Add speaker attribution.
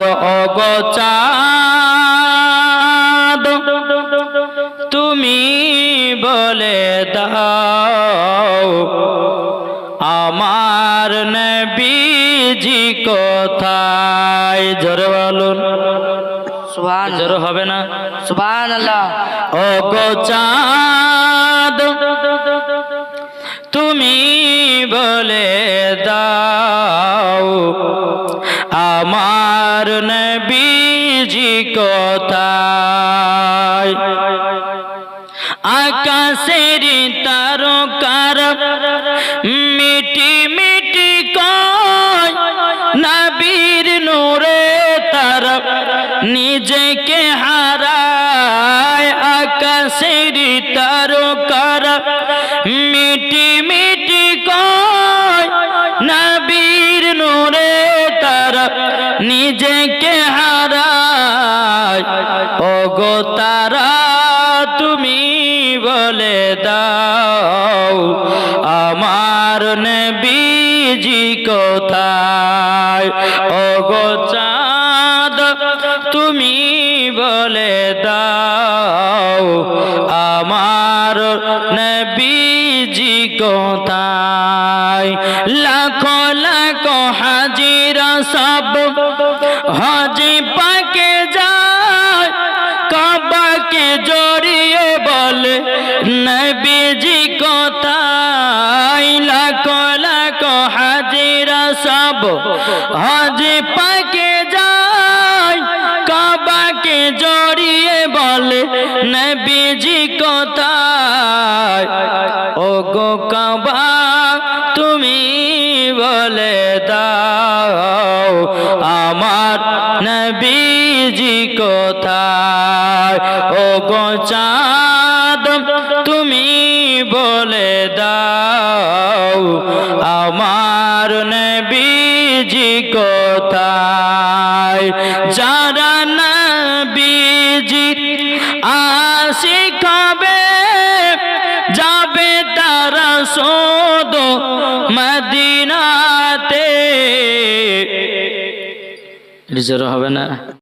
Speaker 1: ওগো চাঁদ তুমি বলে দাও আমার নবীজি কোথায়। জোরে বলুন
Speaker 2: সুবহান
Speaker 1: জোরে হবে না?
Speaker 2: সুবহানাল্লাহ।
Speaker 1: ওগো চাঁদ তুমি বলে দাও আমার নবীজি কোথায়। আকাশের তারকার মিটি মিটি কয় নবীর নূরে তার নিজেকে হারায়। আকাশের তারকার মিটি মিটি কয় নবীর নূরে তার নিজেকে হারায়। ওগো তারা তুমি বলে দাও আমার নবীজি কোথায়। ওগো চাঁদ তুমি বলে দাও আমার নবীজি কোথায়। লাখো লাখো হাজিরা সব হজে পাকে যায় কাবাকে জড়িয়ে বলে নবীজি কোথায়। লাখো লাখো হাজিরা সব হজে পাকে যায় কাবাকে জড়িয়ে বলে নবীজি কোথায়। ওগো কাবা তুমি বলে দাও আমার নবীজি কোথায়। ওগো চাঁদ তুমি বলে দাও আমার নবীজি কোথায়। যারা নবীজির আশিক হবে যাবে তারা শুধু মদিনাতে। রিজোর হবে না?